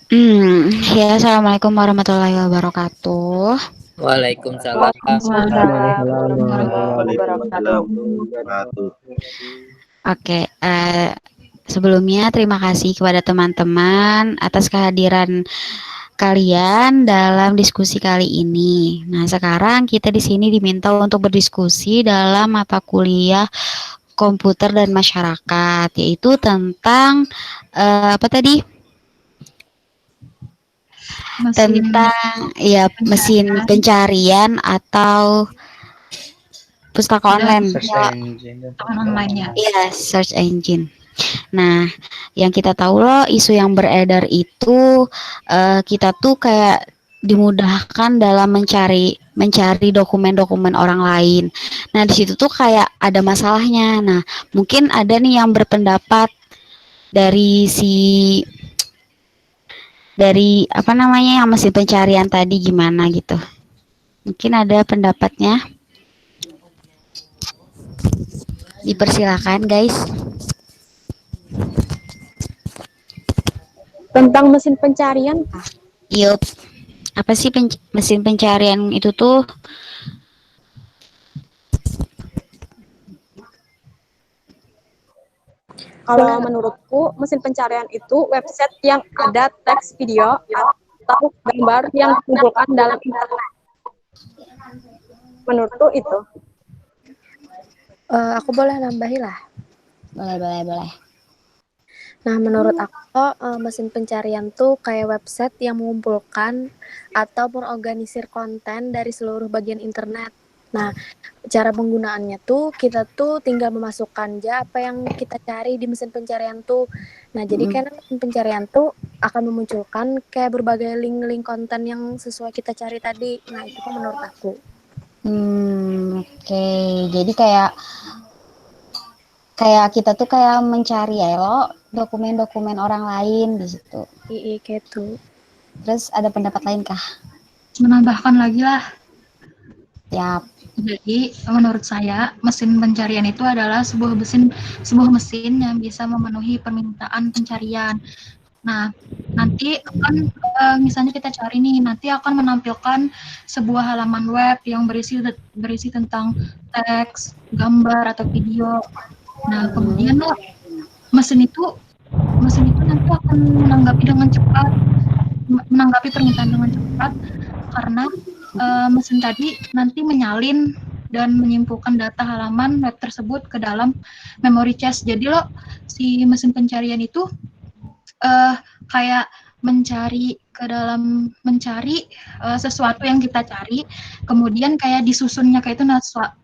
Ya, assalamualaikum warahmatullahi wabarakatuh. Waalaikumsalam Waalaikumsalam Waalaikumsalam warahmatullahi warahmatullahi wabarakatuh. wabarakatuh. Oke, sebelumnya terima kasih kepada teman-teman atas kehadiran kalian dalam diskusi kali ini. Nah, sekarang kita di sini diminta untuk berdiskusi dalam mata kuliah komputer dan masyarakat, yaitu tentang apa tadi? Tentang ya mesin pencarian atau pustaka online. Search engine. Iya, search engine. Nah, yang kita tahu loh, isu yang beredar itu kita tuh kayak dimudahkan dalam mencari dokumen-dokumen orang lain. Nah, di situ tuh kayak ada masalahnya. Nah, mungkin ada nih yang berpendapat dari dari apa namanya yang mesin pencarian tadi gimana gitu. Mungkin ada pendapatnya. Dipersilakan, guys. Tentang mesin pencarian, Yup. Apa sih mesin pencarian itu tuh? kalau menurutku mesin pencarian itu website yang ada teks, video, atau gambar yang dikumpulkan dalam internet. Menurutku itu. Aku boleh nambahin lah. Boleh. Nah, menurut aku mesin pencarian tuh kayak website yang mengumpulkan atau mengorganisir konten dari seluruh bagian internet. Nah, cara penggunaannya tuh kita tuh tinggal memasukkan aja apa yang kita cari di mesin pencarian tuh. Nah, jadi kan mesin pencarian tuh akan memunculkan kayak berbagai link-link konten yang sesuai kita cari tadi. Nah, itu kan menurut aku. Oke. Jadi kayak kita tuh kayak mencari ya lo dokumen-dokumen orang lain di situ. Iya, kayak tuh. Terus ada pendapat lain kah? Menambahkan lagi lah. Yap. Jadi menurut saya mesin pencarian itu adalah sebuah mesin yang bisa memenuhi permintaan pencarian. Nah, nanti akan misalnya kita cari nih, nanti akan menampilkan sebuah halaman web yang berisi tentang teks, gambar atau video. Nah, kemudian loh, mesin itu nanti akan menanggapi permintaan dengan cepat karena mesin tadi nanti menyalin dan menyimpulkan data halaman web tersebut ke dalam memori cache. Jadi lo si mesin pencarian itu kayak mencari sesuatu yang kita cari, kemudian kayak disusunnya kayak itu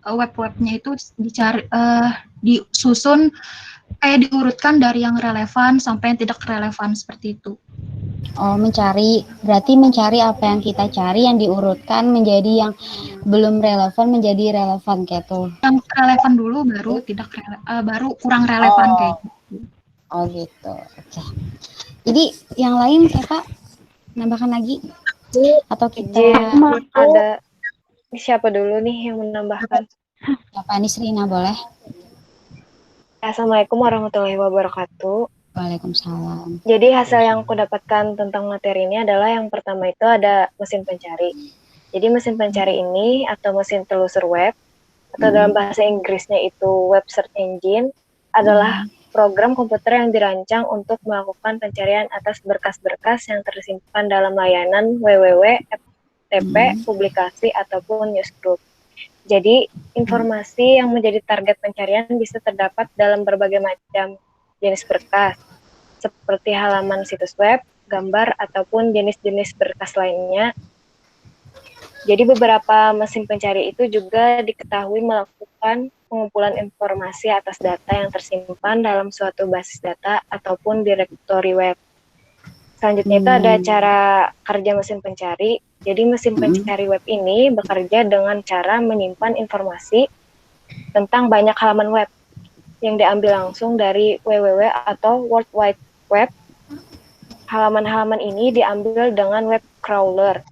web-webnya itu disusun kayak diurutkan dari yang relevan sampai yang tidak relevan seperti itu. Oh, berarti mencari apa yang kita cari yang diurutkan menjadi yang belum relevan menjadi relevan kayak tuh. Yang relevan dulu baru kurang relevan kayak gitu. Oh gitu. Oke. Jadi yang lain Kak nambahkan lagi atau kita ada siapa dulu nih yang menambahkan? Pak Nisrina boleh? Assalamualaikum warahmatullahi wabarakatuh. Waalaikumsalam. Jadi hasil yang aku dapatkan tentang materi ini adalah yang pertama itu ada mesin pencari. Jadi mesin pencari ini atau mesin telusur web atau dalam bahasa Inggrisnya itu web search engine adalah program komputer yang dirancang untuk melakukan pencarian atas berkas-berkas yang tersimpan dalam layanan www, FTP, publikasi ataupun newsgroup. Jadi informasi yang menjadi target pencarian bisa terdapat dalam berbagai macam jenis berkas, seperti halaman situs web, gambar, ataupun jenis-jenis berkas lainnya. Jadi beberapa mesin pencari itu juga diketahui melakukan pengumpulan informasi atas data yang tersimpan dalam suatu basis data ataupun direktori web. Selanjutnya itu ada cara kerja mesin pencari. Jadi mesin pencari web ini bekerja dengan cara menyimpan informasi tentang banyak halaman web yang diambil langsung dari www atau World Wide Web. Halaman-halaman ini diambil dengan web crawler.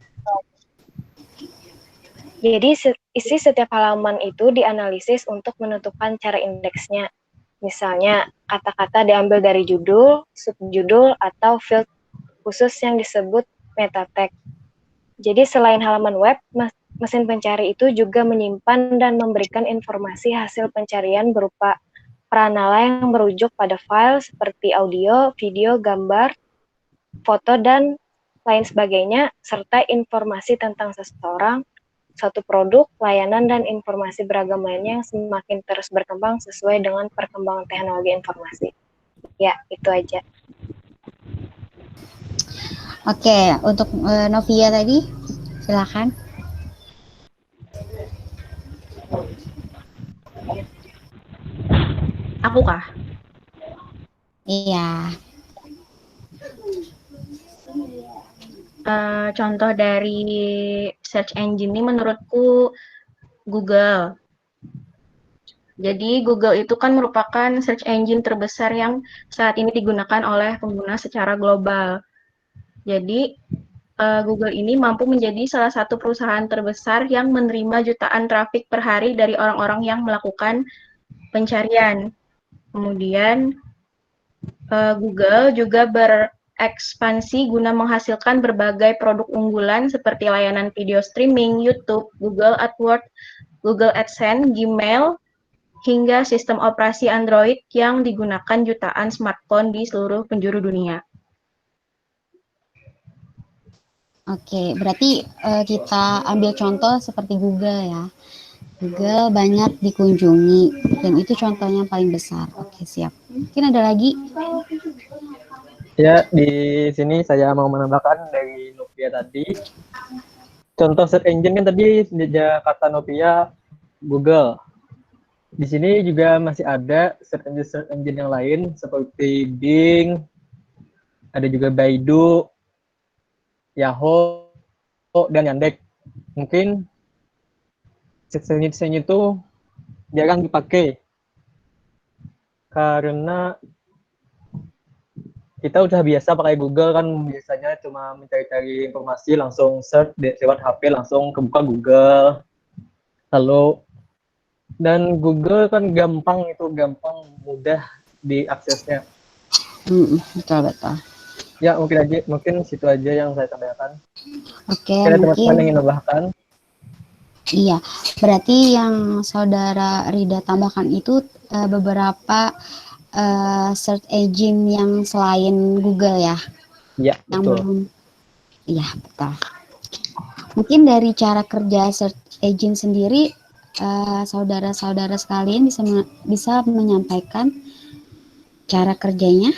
Jadi isi setiap halaman itu dianalisis untuk menentukan cara indeksnya. Misalnya kata-kata diambil dari judul, subjudul, atau field khusus yang disebut meta tag. Jadi selain halaman web, mesin pencari itu juga menyimpan dan memberikan informasi hasil pencarian berupa peranala yang merujuk pada file seperti audio, video, gambar, foto, dan lain sebagainya, serta informasi tentang seseorang, suatu produk, layanan, dan informasi beragam lainnya yang semakin terus berkembang sesuai dengan perkembangan teknologi informasi. Ya, itu aja. Oke, untuk Novia tadi, silakan. Aku kah? Iya. Contoh dari search engine ini menurutku Google. Jadi Google itu kan merupakan search engine terbesar yang saat ini digunakan oleh pengguna secara global. Jadi Google ini mampu menjadi salah satu perusahaan terbesar yang menerima jutaan trafik per hari dari orang-orang yang melakukan pencarian. Kemudian Google juga berekspansi guna menghasilkan berbagai produk unggulan seperti layanan video streaming, YouTube, Google AdWords, Google AdSense, Gmail, hingga sistem operasi Android yang digunakan jutaan smartphone di seluruh penjuru dunia. Oke, berarti kita ambil contoh seperti Google ya. Google banyak dikunjungi dan itu contohnya yang paling besar. Oke, siap. Mungkin ada lagi? Ya, di sini saya mau menambahkan dari Novia tadi. Contoh search engine kan tadi kata Novia Google. Di sini juga masih ada search engine yang lain seperti Bing, ada juga Baidu, Yahoo, dan Yandex. Mungkin search engine itu jarang dipakai karena kita udah biasa pakai Google kan, biasanya cuma mencari-cari informasi langsung search lewat HP, langsung kebuka Google. Lalu dan Google kan gampang mudah diaksesnya. Betul. Ya, mungkin situ aja yang saya sampaikan. Oke, Ada mungkin teman-teman yang ingin menambahkan? iya. Berarti yang saudara Rida tambahkan itu beberapa search engine yang selain Google ya? Iya, Yang betul. belum. Iya, betul. Mungkin dari cara kerja search engine sendiri, saudara-saudara sekalian bisa menyampaikan cara kerjanya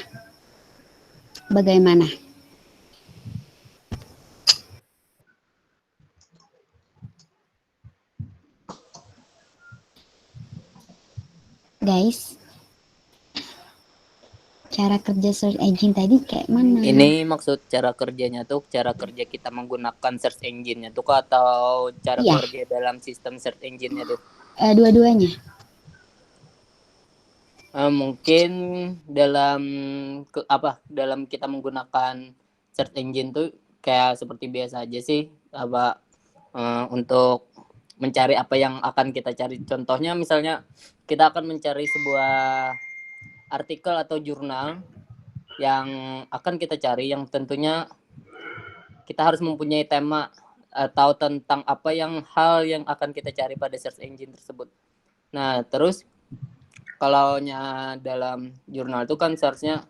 bagaimana? Guys, cara kerja search engine tadi kayak mana? Ini maksud cara kerjanya tuh cara kerja kita menggunakan search engine-nya tuh atau cara Iya. kerja dalam sistem search engine-nya tuh? Dua-duanya. Mungkin dalam dalam kita menggunakan search engine tuh kayak seperti biasa aja sih, untuk mencari apa yang akan kita cari. Contohnya misalnya kita akan mencari sebuah artikel atau jurnal yang akan kita cari, yang tentunya kita harus mempunyai tema atau tentang hal yang akan kita cari pada search engine tersebut. Nah, terus kalau dalam jurnal itu kan seharusnya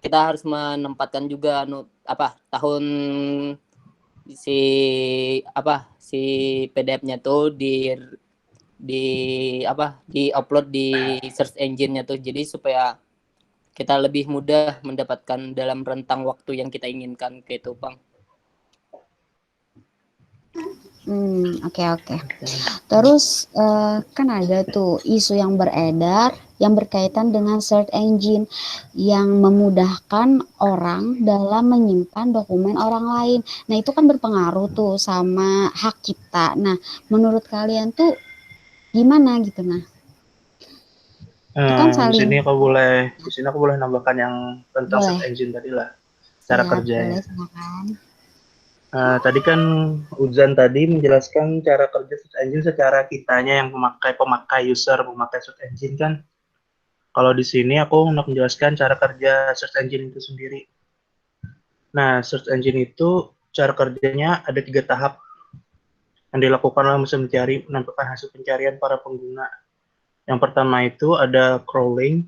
kita harus menempatkan juga tahun si PDF-nya tuh di upload di search engine-nya tuh, jadi supaya kita lebih mudah mendapatkan dalam rentang waktu yang kita inginkan gitu, Bang. Oke. Terus kan ada tuh isu yang beredar yang berkaitan dengan search engine yang memudahkan orang dalam menyimpan dokumen orang lain. Nah, itu kan berpengaruh tuh sama hak kita. Nah, menurut kalian tuh gimana gitu? Nah, itu kan Di sini aku boleh nambahkan yang tentang search engine tadi lah, cara kerjanya. Tadi kan Uzan tadi menjelaskan cara kerja search engine secara kitanya yang pemakai search engine kan. Kalau di sini aku hendak menjelaskan cara kerja search engine itu sendiri. Nah, search engine itu cara kerjanya ada 3 tahap yang dilakukan oleh mesin pencari menentukan hasil pencarian para pengguna. Yang pertama itu ada crawling.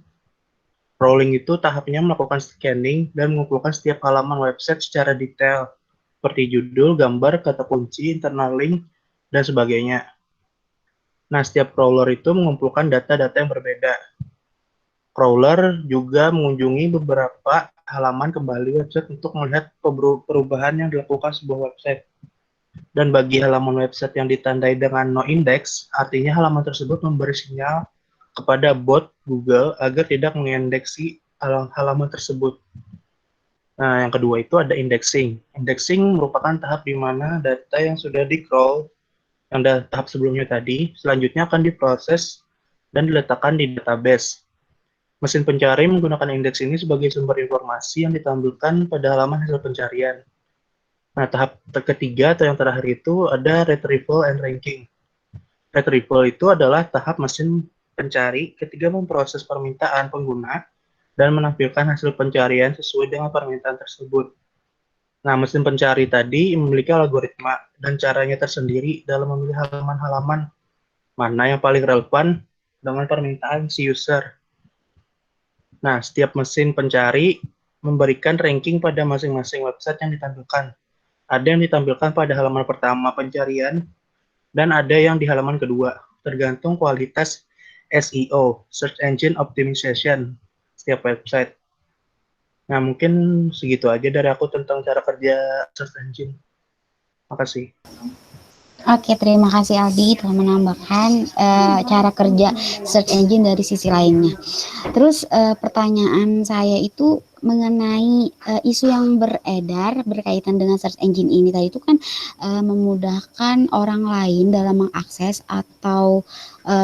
Crawling itu tahapnya melakukan scanning dan mengumpulkan setiap halaman website secara detail, seperti judul, gambar, kata kunci, internal link, dan sebagainya. Nah, setiap crawler itu mengumpulkan data-data yang berbeda. Crawler juga mengunjungi beberapa halaman kembali website untuk melihat perubahan yang dilakukan sebuah website. Dan bagi halaman website yang ditandai dengan no index, artinya halaman tersebut memberi sinyal kepada bot Google agar tidak mengindeksi halaman tersebut. Nah, yang kedua itu ada indexing. Indexing merupakan tahap di mana data yang sudah di-crawl, yang tahap sebelumnya tadi, selanjutnya akan diproses dan diletakkan di database. Mesin pencari menggunakan indeks ini sebagai sumber informasi yang ditampilkan pada halaman hasil pencarian. Nah, tahap ketiga atau yang terakhir itu ada retrieval and ranking. Retrieval itu adalah tahap mesin pencari ketika memproses permintaan pengguna dan menampilkan hasil pencarian sesuai dengan permintaan tersebut. Nah, mesin pencari tadi memiliki algoritma dan caranya tersendiri dalam memilih halaman-halaman mana yang paling relevan dengan permintaan si user. Nah, setiap mesin pencari memberikan ranking pada masing-masing website yang ditampilkan. Ada yang ditampilkan pada halaman pertama pencarian, dan ada yang di halaman kedua, tergantung kualitas SEO, Search Engine Optimization, setiap website. Nah, mungkin segitu aja dari aku tentang cara kerja search engine. Makasih. Oke, terima kasih Aldi telah menambahkan cara kerja search engine dari sisi lainnya. Terus pertanyaan saya itu mengenai isu yang beredar berkaitan dengan search engine ini tadi itu kan memudahkan orang lain dalam mengakses atau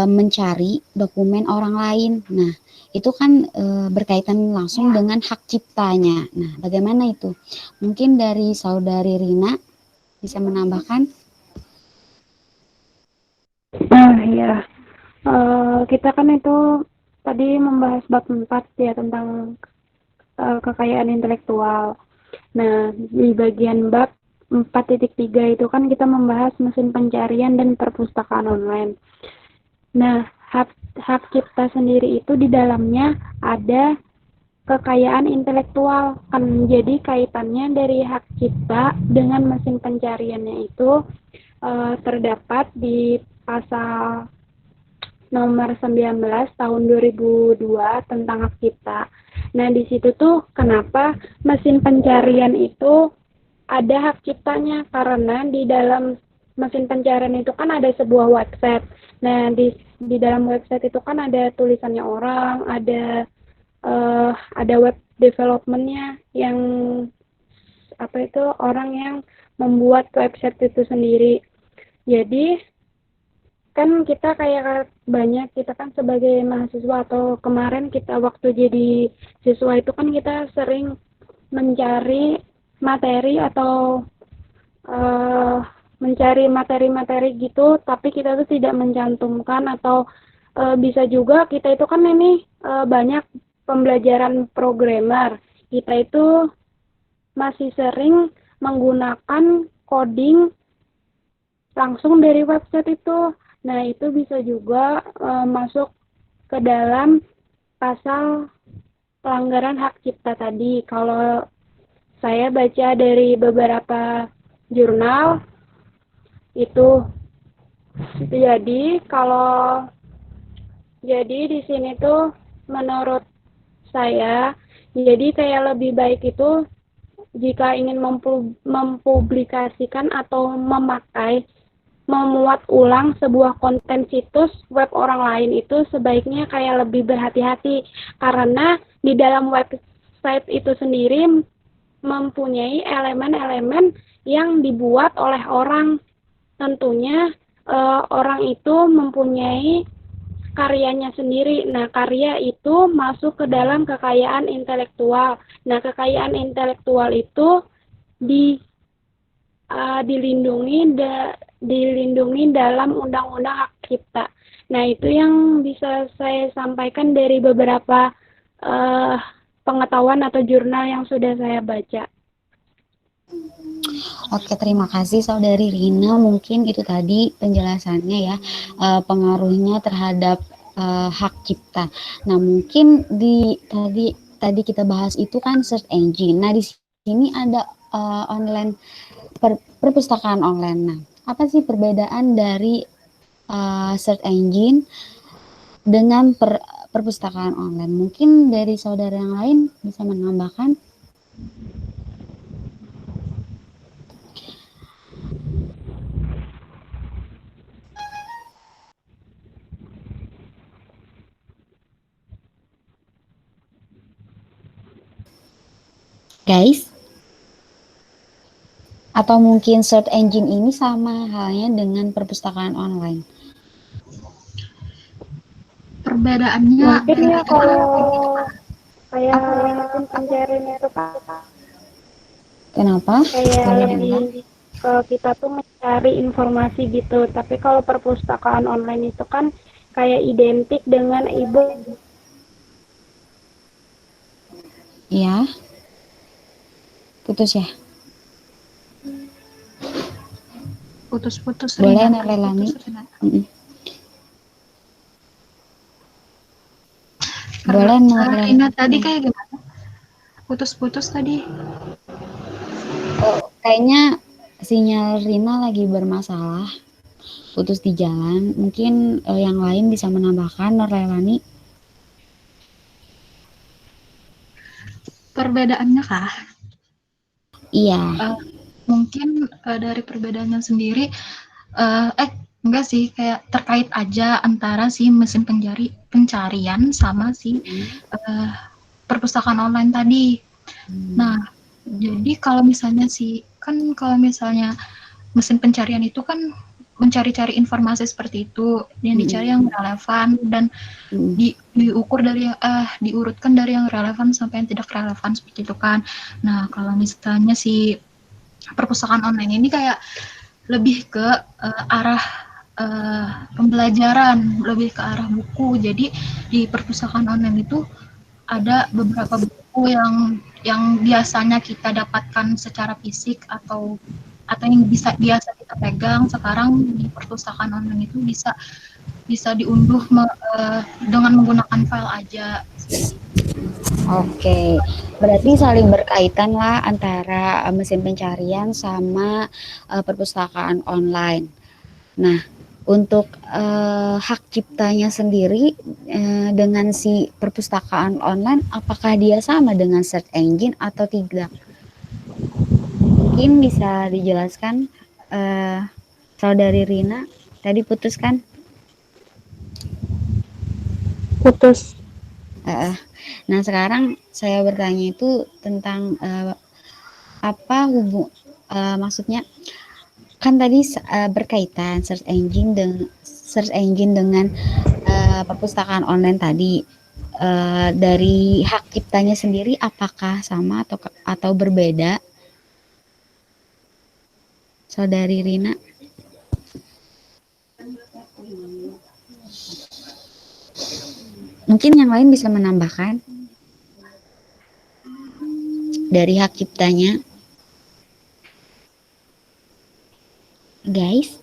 mencari dokumen orang lain. Nah, itu kan berkaitan langsung dengan hak ciptanya. Nah, bagaimana itu? Mungkin dari saudari Rina bisa menambahkan? Ya, kita kan itu tadi membahas bab 4 ya tentang kekayaan intelektual. Nah, di bagian bab 4.3 itu kan kita membahas mesin pencarian dan perpustakaan online. Nah, hak cipta sendiri itu di dalamnya ada kekayaan intelektual. Kan jadi kaitannya dari hak cipta dengan mesin pencariannya itu terdapat di pasal nomor 19 tahun 2002 tentang hak cipta. Nah, di situ tuh kenapa mesin pencarian itu ada hak ciptanya, karena di dalam mesin pencarian itu kan ada sebuah website. Nah, di dalam website itu kan ada tulisannya orang, ada web development-nya yang orang yang membuat website itu sendiri. Jadi kan kita kayak banyak, kita kan sebagai mahasiswa atau kemarin kita waktu jadi siswa itu kan kita sering mencari materi atau mencari materi-materi gitu, tapi kita tuh tidak mencantumkan atau bisa juga kita itu kan ini banyak pembelajaran programmer, kita itu masih sering menggunakan coding langsung dari website itu. Nah, itu bisa juga masuk ke dalam pasal pelanggaran hak cipta tadi. Kalau saya baca dari beberapa jurnal itu, jadi di sini tuh menurut saya, jadi kayak lebih baik itu jika ingin mempublikasikan atau memuat ulang sebuah konten situs web orang lain itu sebaiknya kayak lebih berhati-hati, karena di dalam website itu sendiri mempunyai elemen-elemen yang dibuat oleh orang. Tentunya orang itu mempunyai karyanya sendiri. Nah, karya itu masuk ke dalam kekayaan intelektual. Nah, kekayaan intelektual itu dilindungi dalam undang-undang hak cipta. Nah, itu yang bisa saya sampaikan dari beberapa pengetahuan atau jurnal yang sudah saya baca. Oke, terima kasih Saudari Rina. Mungkin itu tadi penjelasannya ya, pengaruhnya terhadap hak cipta. Nah, mungkin tadi kita bahas itu kan search engine. Nah, di sini ada online perpustakaan online. Nah, apa sih perbedaan dari search engine dengan perpustakaan online? Mungkin dari saudara yang lain bisa menambahkan. Guys, atau mungkin search engine ini sama halnya dengan perpustakaan online? Perbedaannya Mungkin ya kalau kayak mesin pencarian itu kan Kenapa? kayak Boleh lebih kita tuh mencari informasi gitu. Tapi kalau perpustakaan online itu kan kayak identik dengan e-book. Ya, putus ya. putus-putus Boleh Rina. Nelelani. Putus, Rina. Boleh Suara Rina tadi kayak gimana? Putus-putus tadi. Oh, kayaknya sinyal Rina lagi bermasalah, putus di jalan. Mungkin yang lain bisa menambahkan, Norlelani. Perbedaannya kah? Iya. Mungkin dari perbedaannya sendiri, enggak sih, kayak terkait aja antara si mesin pencarian sama si perpustakaan online tadi. Nah, jadi kalau misalnya kalau misalnya mesin pencarian itu kan mencari-cari informasi seperti itu, yang dicari yang relevan dan diurutkan dari yang relevan sampai yang tidak relevan seperti itu kan. Nah, kalau misalnya si perpustakaan online ini kayak lebih ke arah pembelajaran, lebih ke arah buku. Jadi di perpustakaan online itu ada beberapa buku yang biasanya kita dapatkan secara fisik atau yang biasa kita pegang, sekarang di perpustakaan online itu bisa diunduh dengan menggunakan file aja. Oke, berarti saling berkaitan lah antara mesin pencarian sama perpustakaan online. Nah, untuk hak ciptanya sendiri dengan si perpustakaan online, apakah dia sama dengan search engine atau tidak? Mungkin bisa dijelaskan, Saudari Rina. Tadi putus kan? Putus. Nah, sekarang saya bertanya itu tentang apa maksudnya kan tadi berkaitan search engine dengan perpustakaan online tadi. Dari hak ciptanya sendiri apakah sama atau berbeda, Saudari Rina? Mungkin yang lain bisa menambahkan dari hak ciptanya, guys.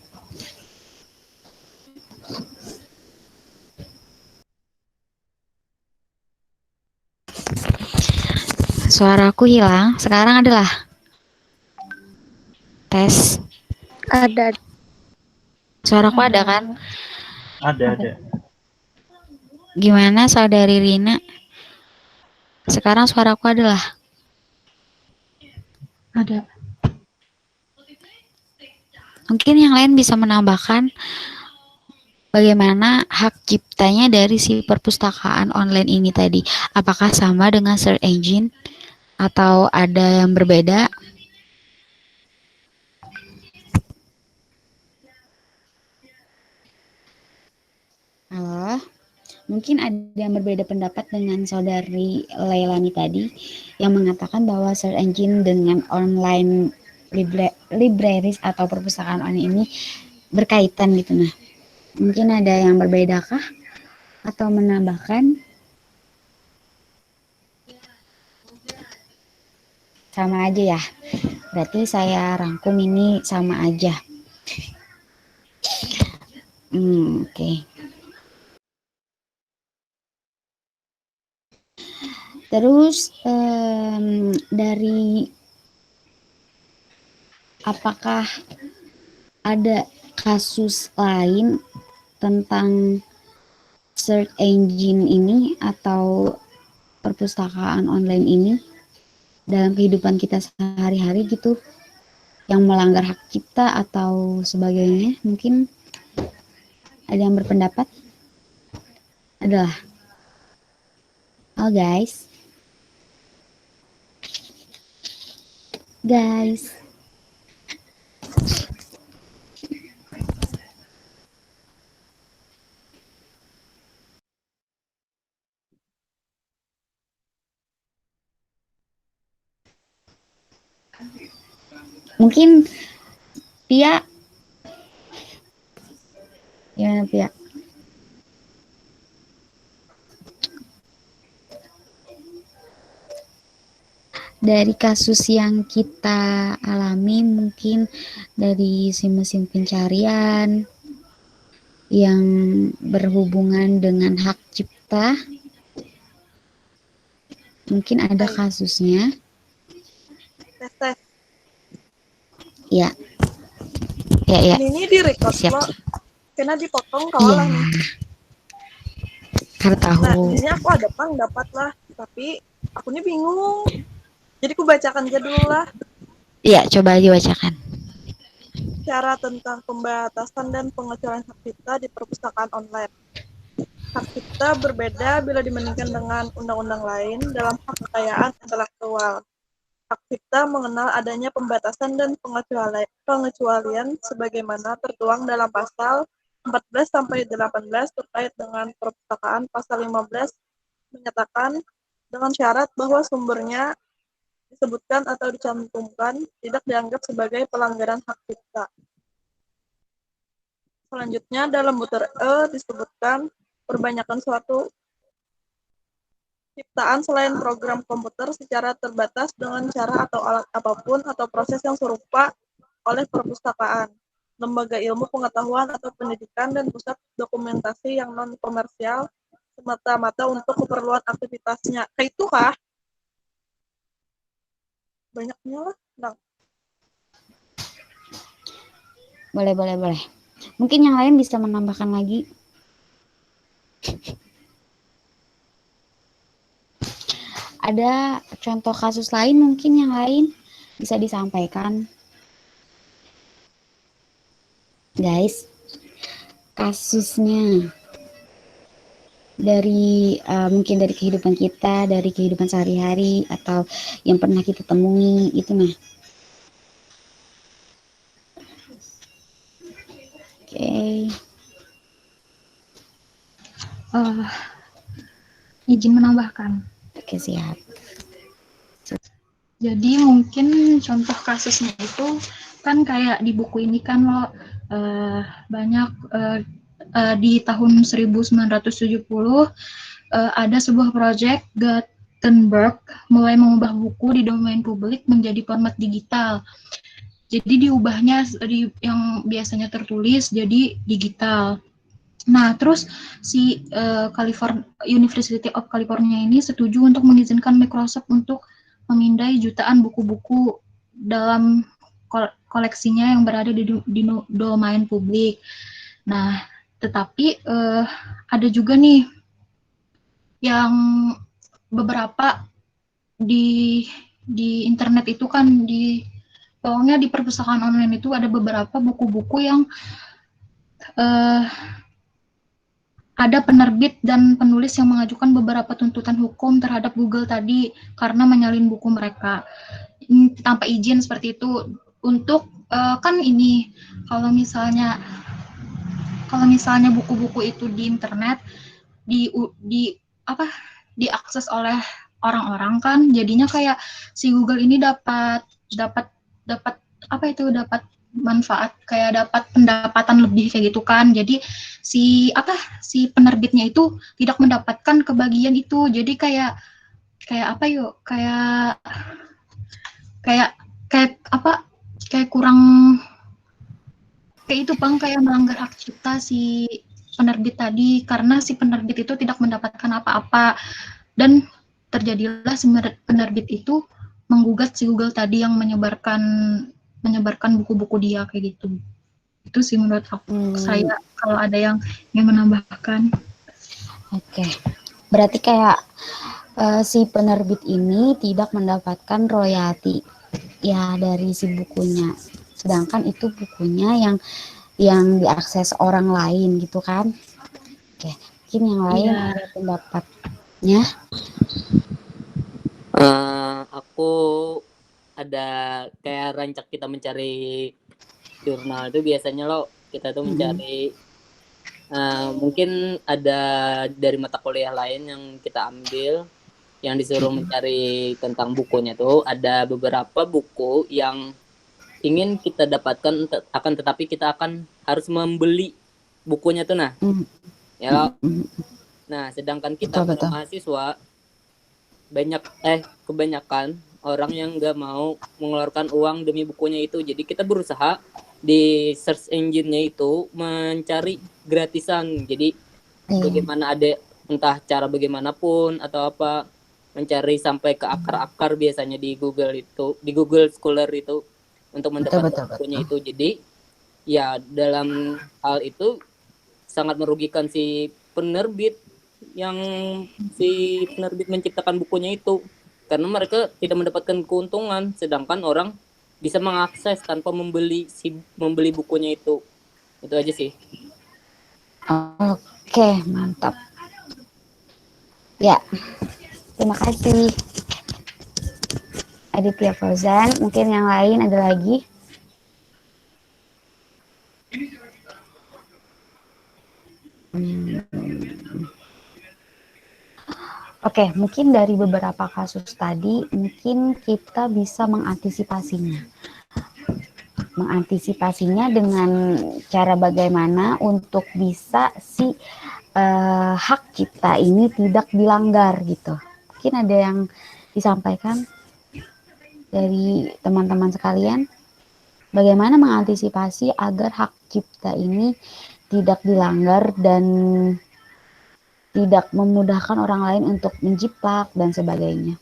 Suaraku hilang. Sekarang adalah tes. Ada. Suaraku ada kan? Ada. Gimana Saudari Rina? Sekarang suaraku adalah ada. Mungkin yang lain bisa menambahkan bagaimana hak ciptanya dari si perpustakaan online ini tadi. Apakah sama dengan search engine atau ada yang berbeda? Halo, mungkin ada yang berbeda pendapat dengan Saudari Leilani tadi yang mengatakan bahwa search engine dengan online libraries atau perpustakaan online ini berkaitan gitu. Nah, mungkin ada yang berbedakah atau menambahkan? Sama aja ya. Berarti saya rangkum ini sama aja. Oke. Terus dari apakah ada kasus lain tentang search engine ini atau perpustakaan online ini dalam kehidupan kita sehari-hari gitu, yang melanggar hak cipta atau sebagainya? Mungkin ada yang berpendapat? Adalah. Oh guys. Mungkin Pia, gimana Pia? Dari kasus yang kita alami, mungkin dari si mesin pencarian yang berhubungan dengan hak cipta, mungkin ada kasusnya. Tes. Ya. Ya. Ini di record Siap. lo. Kena dipotong Iya. kalah nih. Karena tahu. Nah, di sini aku ada dapat lah, tapi aku ini bingung. Jadi aku bacakan aja dulu lah. Iya, coba aja bacakan. Cara tentang pembatasan dan pengecualian hak cipta di perpustakaan online. Hak cipta berbeda bila dibandingkan dengan undang-undang lain dalam hak kekayaan intelektual. Hak cipta mengenal adanya pembatasan dan pengecualian sebagaimana tertuang dalam pasal 14-18 terkait dengan perpustakaan. Pasal 15 menyatakan dengan syarat bahwa sumbernya disebutkan atau dicantumkan tidak dianggap sebagai pelanggaran hak cipta. Selanjutnya dalam butir E disebutkan perbanyakan suatu ciptaan selain program komputer secara terbatas dengan cara atau alat apapun atau proses yang serupa oleh perpustakaan, lembaga ilmu pengetahuan atau pendidikan, dan pusat dokumentasi yang non-komersial semata-mata untuk keperluan aktivitasnya. Kayak itu kah? Banyaknya lah. Nah. Boleh. Mungkin yang lain bisa menambahkan lagi. Ada contoh kasus lain mungkin yang lain bisa disampaikan. Guys, kasusnya dari mungkin dari kehidupan kita, dari kehidupan sehari-hari, atau yang pernah kita temui itu nah. Oke. Izin menambahkan. Oke, siap. Jadi mungkin contoh kasusnya itu kan kayak di buku ini kan lo banyak di tahun 1970 ada sebuah proyek Gutenberg mulai mengubah buku di domain publik menjadi format digital. Jadi diubahnya yang biasanya tertulis jadi digital. Nah, terus si University of California ini setuju untuk mengizinkan Microsoft untuk memindai jutaan buku-buku dalam koleksinya yang berada di domain publik. Nah, tetapi ada juga nih yang beberapa di internet itu kan pokoknya di perpustakaan online itu ada beberapa buku-buku yang ada penerbit dan penulis yang mengajukan beberapa tuntutan hukum terhadap Google tadi karena menyalin buku mereka tanpa izin seperti itu. Untuk kan ini kalau misalnya buku-buku itu di internet diakses oleh orang-orang kan, jadinya kayak si Google ini dapat manfaat, kayak dapat pendapatan lebih kayak gitu kan. Jadi si penerbitnya itu tidak mendapatkan kebagian itu. Jadi kayak apa kayak kurang kayak itu Bang, kayak melanggar hak cipta si penerbit tadi karena si penerbit itu tidak mendapatkan apa-apa dan terjadilah si penerbit itu menggugat si Google tadi yang menyebarkan buku-buku dia kayak gitu. Itu sih menurut saya kalau ada yang ingin menambahkan. Oke. Berarti kayak si penerbit ini tidak mendapatkan royalti ya dari si bukunya. Sedangkan itu bukunya yang diakses orang lain gitu kan. Oke, mungkin yang lain ada pendapatnya. Aku ada kayak rancak kita mencari jurnal itu biasanya kita tuh mencari mungkin ada dari mata kuliah lain yang kita ambil yang disuruh mencari tentang bukunya tuh ada beberapa buku yang ingin kita dapatkan akan tetapi kita akan harus membeli bukunya tuh ya. Nah, sedangkan kita para mahasiswa kebanyakan orang yang nggak mau mengeluarkan uang demi bukunya itu. Jadi kita berusaha di search engine-nya itu mencari gratisan. Jadi bagaimana ada entah cara bagaimanapun atau apa mencari sampai ke akar-akar biasanya di Google Scholar itu untuk mendapatkan bukunya itu. Jadi ya dalam hal itu sangat merugikan si penerbit menciptakan bukunya itu karena mereka tidak mendapatkan keuntungan sedangkan orang bisa mengakses tanpa membeli bukunya itu aja sih. Oke, mantap ya, terima kasih Aditya Fauzan. Mungkin yang lain ada lagi? Oke, mungkin dari beberapa kasus tadi, mungkin kita bisa mengantisipasinya dengan cara bagaimana untuk bisa si hak kita ini tidak dilanggar gitu. Mungkin ada yang disampaikan dari teman-teman sekalian, bagaimana mengantisipasi agar hak cipta ini tidak dilanggar dan tidak memudahkan orang lain untuk menjiplak dan sebagainya.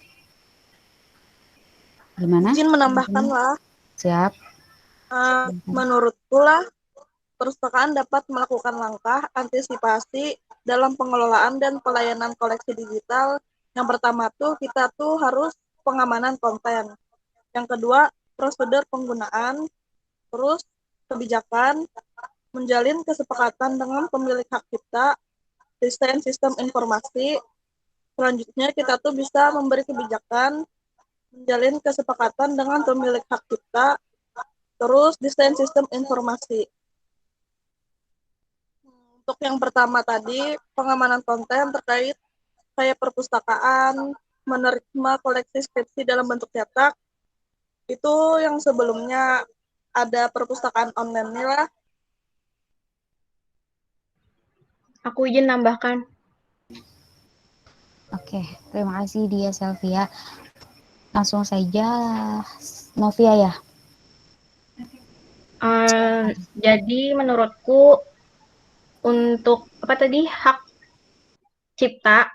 Gimana? Izin menambahkan lah. Siap. Menurutku lah, perpustakaan dapat melakukan langkah antisipasi dalam pengelolaan dan pelayanan koleksi digital. Yang pertama kita harus pengamanan konten. Yang kedua, prosedur penggunaan. Terus, kebijakan, menjalin kesepakatan dengan pemilik hak cipta, desain sistem informasi. Selanjutnya kita bisa memberi kebijakan, menjalin kesepakatan dengan pemilik hak cipta, terus desain sistem informasi. Untuk yang pertama tadi, pengamanan konten terkait kayak perpustakaan, menerima koleksi skripsi dalam bentuk cetak, itu yang sebelumnya ada perpustakaan online lah. Aku izin nambahkan. Oke, terima kasih dia Selvia. Langsung saja Novia ya. Jadi menurutku untuk hak cipta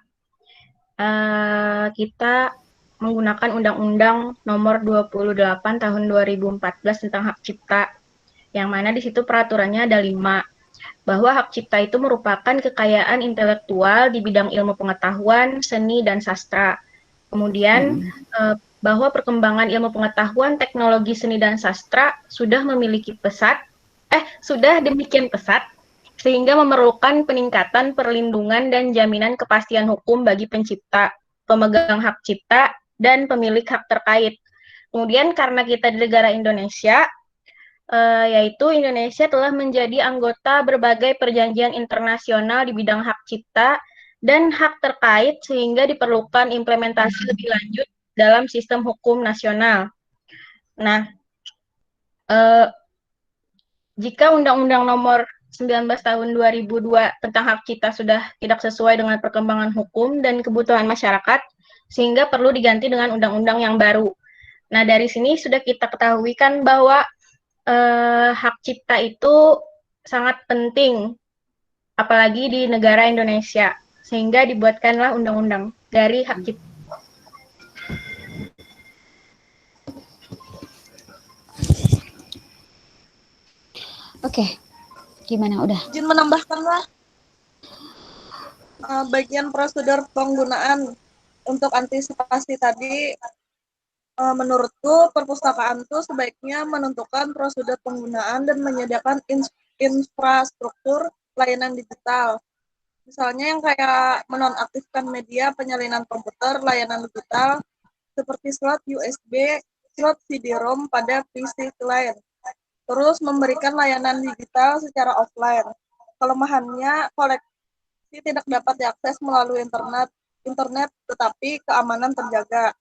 kita menggunakan Undang-Undang Nomor 28 Tahun 2014 tentang hak cipta, yang mana di situ peraturannya ada 5. Bahwa hak cipta itu merupakan kekayaan intelektual di bidang ilmu pengetahuan, seni, dan sastra. Kemudian bahwa perkembangan ilmu pengetahuan, teknologi, seni, dan sastra sudah demikian pesat sehingga memerlukan peningkatan perlindungan dan jaminan kepastian hukum bagi pencipta, pemegang hak cipta, dan pemilik hak terkait. Kemudian karena kita di negara Indonesia, yaitu Indonesia telah menjadi anggota berbagai perjanjian internasional di bidang hak cipta dan hak terkait sehingga diperlukan implementasi lebih lanjut dalam sistem hukum nasional. Nah, jika Undang-Undang Nomor 19 Tahun 2002 tentang hak cipta sudah tidak sesuai dengan perkembangan hukum dan kebutuhan masyarakat, sehingga perlu diganti dengan undang-undang yang baru. Nah, dari sini sudah kita ketahui kan bahwa hak cipta itu sangat penting, apalagi di negara Indonesia, sehingga dibuatkanlah undang-undang dari hak cipta. Oke, gimana udah? Izin menambahkanlah bagian prosedur penggunaan untuk antisipasi tadi. Menurutku, perpustakaan itu sebaiknya menentukan prosedur penggunaan dan menyediakan infrastruktur layanan digital. Misalnya yang kayak menonaktifkan media penyalinan komputer, layanan digital, seperti slot USB, slot CD-ROM pada PC klien. Terus memberikan layanan digital secara offline. Kelemahannya, koleksi tidak dapat diakses melalui internet, tetapi keamanan terjaga.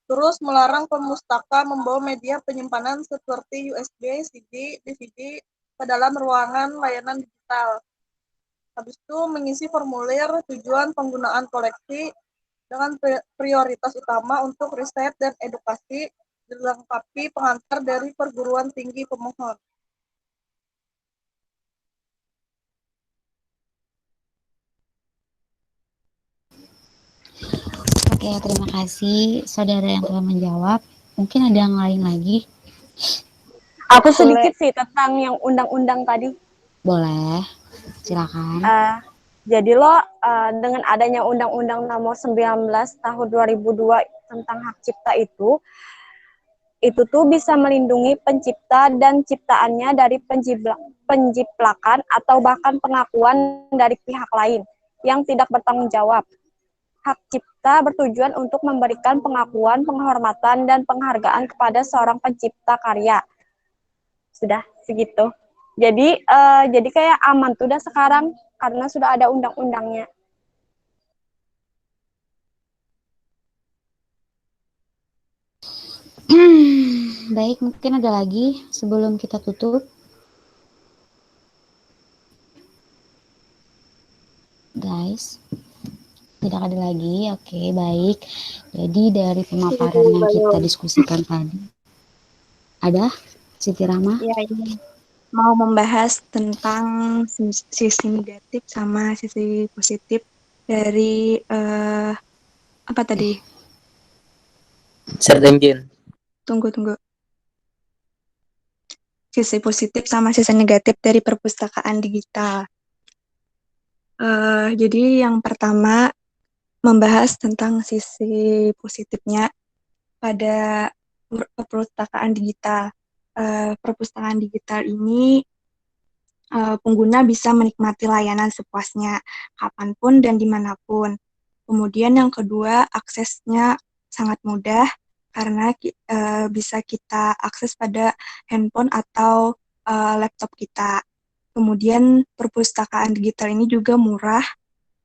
Terus melarang pemustaka membawa media penyimpanan seperti USB, CD, DVD ke dalam ruangan layanan digital. Habis itu mengisi formulir tujuan penggunaan koleksi dengan prioritas utama untuk riset dan edukasi, dilengkapi pengantar dari perguruan tinggi pemohon. Oke, terima kasih saudara yang telah menjawab. Mungkin ada yang lain lagi? Aku sedikit sih tentang yang undang-undang tadi. Boleh, silakan. Jadi dengan adanya Undang-Undang Nomor 19 Tahun 2002 tentang hak cipta itu tuh bisa melindungi pencipta dan ciptaannya dari penjiplakan atau bahkan pengakuan dari pihak lain yang tidak bertanggung jawab. Hak cipta bertujuan untuk memberikan pengakuan, penghormatan, dan penghargaan kepada seorang pencipta karya. Sudah segitu. Jadi kayak aman tuh udah sekarang karena sudah ada undang-undangnya. Baik, mungkin ada lagi sebelum kita tutup. Guys, tidak ada lagi. Oke, baik. Jadi dari pemaparan yang kita diskusikan tadi, ada Siti Rahma? Ya, ini mau membahas tentang sisi negatif sama sisi positif dari apa tadi? Search engine. Tunggu. Sisi positif sama sisi negatif dari perpustakaan digital. Jadi yang pertama membahas tentang sisi positifnya pada perpustakaan digital. Perpustakaan digital ini pengguna bisa menikmati layanan sepuasnya kapanpun dan dimanapun. Kemudian yang kedua, aksesnya sangat mudah karena bisa kita akses pada handphone atau laptop kita. Kemudian perpustakaan digital ini juga murah,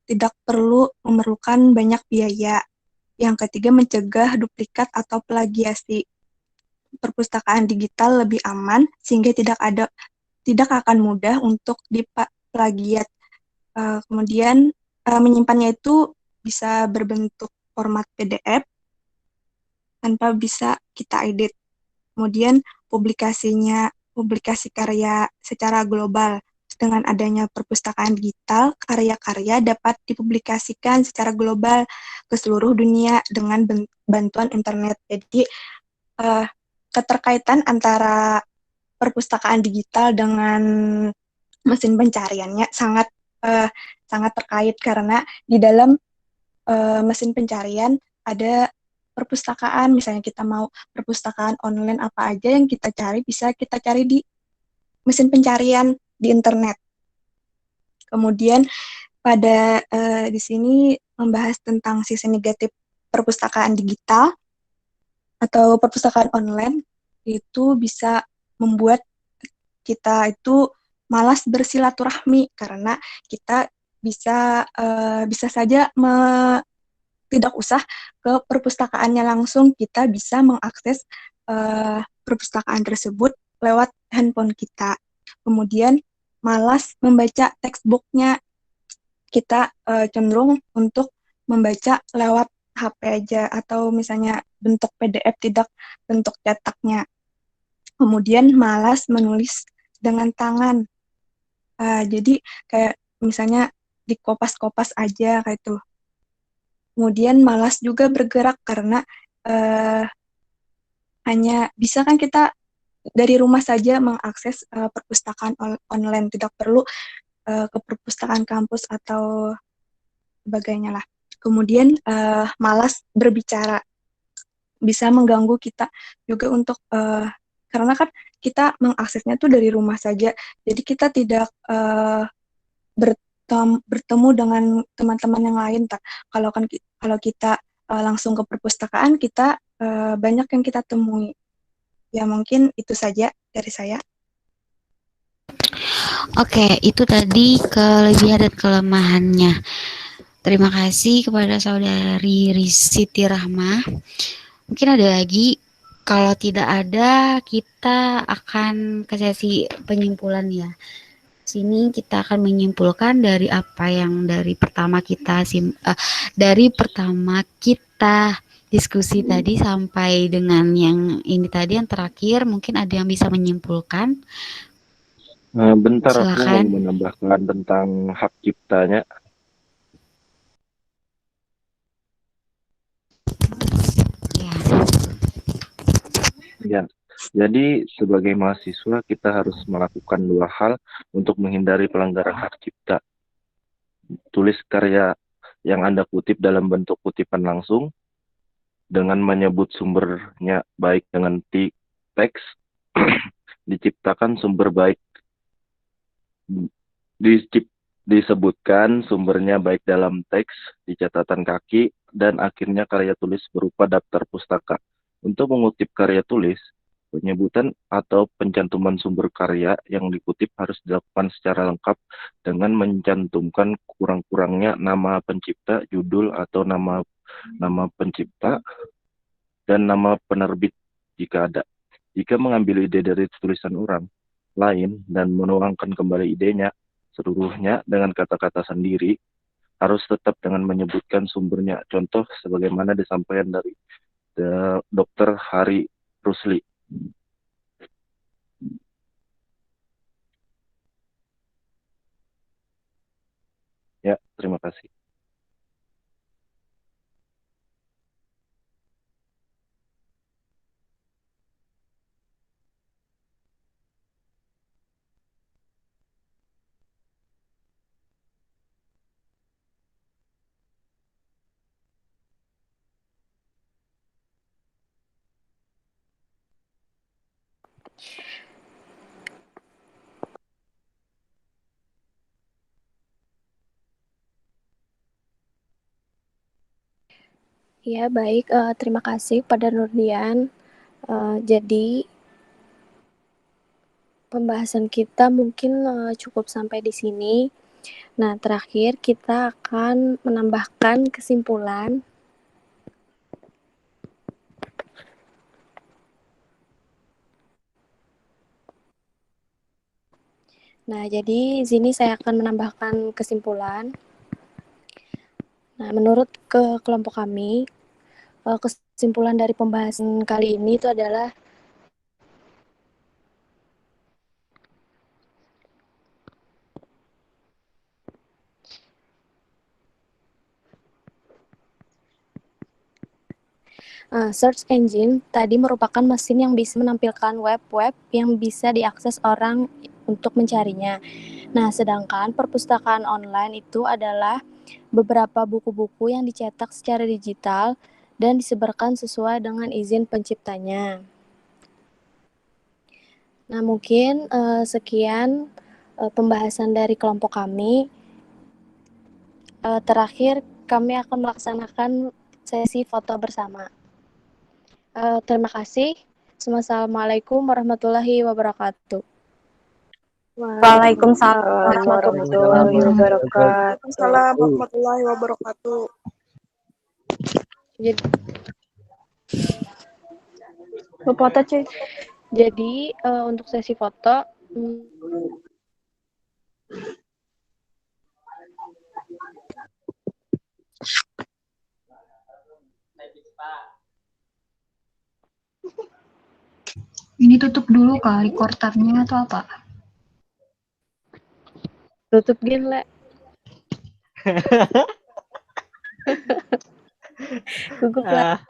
tidak perlu memerlukan banyak biaya. Yang ketiga, mencegah duplikat atau plagiasi. Perpustakaan digital lebih aman sehingga tidak akan mudah untuk diplagiat. Kemudian menyimpannya itu bisa berbentuk format PDF tanpa bisa kita edit. Kemudian publikasi karya secara global. Dengan adanya perpustakaan digital, karya-karya dapat dipublikasikan secara global ke seluruh dunia dengan bantuan internet. Jadi keterkaitan antara perpustakaan digital dengan mesin pencariannya sangat terkait karena di dalam mesin pencarian ada perpustakaan, misalnya kita mau perpustakaan online apa aja yang kita cari bisa kita cari di mesin pencarian di internet. Kemudian pada di sini membahas tentang sisi negatif perpustakaan digital atau perpustakaan online itu bisa membuat kita itu malas bersilaturahmi karena kita bisa saja tidak usah ke perpustakaannya langsung, kita bisa mengakses perpustakaan tersebut lewat handphone kita. Kemudian malas membaca textbooknya, kita cenderung untuk membaca lewat HP aja atau misalnya bentuk PDF tidak bentuk cetaknya. Kemudian malas menulis dengan tangan. Jadi kayak misalnya dikopas-kopas aja kayak itu. Kemudian malas juga bergerak karena hanya bisa kan kita dari rumah saja mengakses perpustakaan online, tidak perlu ke perpustakaan kampus atau sebagainya lah. Kemudian malas berbicara, bisa mengganggu kita juga untuk karena kan kita mengaksesnya tuh dari rumah saja, jadi kita tidak bertemu dengan teman-teman yang lain. Kalau kita langsung ke perpustakaan, kita banyak yang kita temui. Ya mungkin itu saja dari saya. Oke, itu tadi kelebihan dan kelemahannya. Terima kasih kepada saudari Siti Rahma. Mungkin ada lagi. Kalau tidak ada, kita akan ke sesi penyimpulan ya. Sini kita akan menyimpulkan dari apa yang dari pertama kita diskusi tadi sampai dengan yang ini tadi yang terakhir. Mungkin ada yang bisa menyimpulkan. Bentar, aku mau Silakan. menambahkan tentang hak ciptanya. Ya, jadi sebagai mahasiswa kita harus melakukan dua hal untuk menghindari pelanggaran hak cipta. Tulis karya yang Anda kutip dalam bentuk kutipan langsung dengan menyebut sumbernya baik dengan teks, diciptakan sumber baik disebutkan sumbernya baik dalam teks, di catatan kaki, dan akhirnya karya tulis berupa daftar pustaka. Untuk mengutip karya tulis, penyebutan atau pencantuman sumber karya yang dikutip harus dilakukan secara lengkap dengan mencantumkan kurang-kurangnya nama pencipta, judul atau nama pencipta, dan nama penerbit jika ada. Jika mengambil ide dari tulisan orang lain dan menuangkan kembali idenya seluruhnya dengan kata-kata sendiri, harus tetap dengan menyebutkan sumbernya. Contoh sebagaimana disampaikan dari Dr. Hari Rusli. Ya, terima kasih. Ya, baik. Terima kasih pada Nurdian. Jadi, pembahasan kita mungkin cukup sampai di sini. Nah, terakhir kita akan menambahkan kesimpulan. Nah, jadi di sini saya akan menambahkan kesimpulan. Nah, menurut kelompok kami, kesimpulan dari pembahasan kali ini itu adalah search engine tadi merupakan mesin yang bisa menampilkan web-web yang bisa diakses orang untuk mencarinya. Nah, sedangkan perpustakaan online itu adalah beberapa buku-buku yang dicetak secara digital dan disebarkan sesuai dengan izin penciptanya. Nah, mungkin sekian pembahasan dari kelompok kami. Terakhir, kami akan melaksanakan sesi foto bersama. Terima kasih. Wassalamualaikum warahmatullahi wabarakatuh. Waalaikumsalam warahmatullahi wabarakatuh. Waalaikumsalam warahmatullahi wabarakatuh. Foto cuy. Jadi untuk sesi foto Ini tutup dulu kah recordernya atau apa? Tutup gin, Le. Gugup lah.